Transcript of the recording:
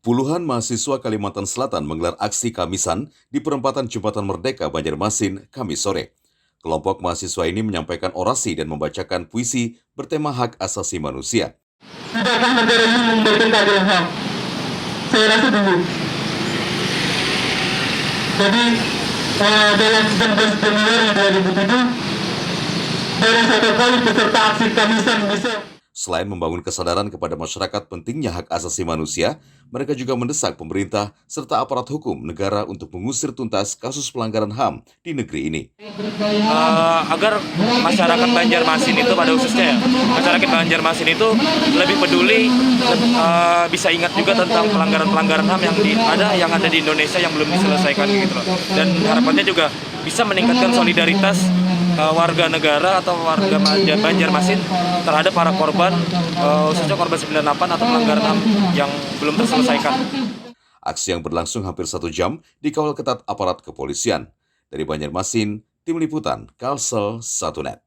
Puluhan mahasiswa Kalimantan Selatan menggelar aksi Kamisan di perempatan Jembatan Merdeka Banjarmasin, Kamis sore. Kelompok mahasiswa ini menyampaikan orasi dan membacakan puisi bertema hak asasi manusia. Sudahkah negara ini memberikan keadilan HAM? Saya rasa belum. Jadi dalam 19 Januari 2007, baru satu kali peserta aksi Kamisan bisa. Selain membangun kesadaran kepada masyarakat pentingnya hak asasi manusia, mereka juga mendesak pemerintah serta aparat hukum negara untuk mengusir tuntas kasus pelanggaran HAM di negeri ini. Agar masyarakat Banjarmasin itu pada khususnya masyarakat Banjarmasin itu lebih peduli, bisa ingat juga tentang pelanggaran-pelanggaran HAM yang ada di Indonesia yang belum diselesaikan gitu loh. Dan harapannya juga bisa meningkatkan solidaritas warga negara atau warga Banjarmasin terhadap para korban, khususnya korban 98 atau pelanggaran HAM yang belum terselesaikan. Aksi yang berlangsung hampir 1 jam dikawal ketat aparat kepolisian. Dari Banjarmasin, Tim Liputan Kalsel 1net.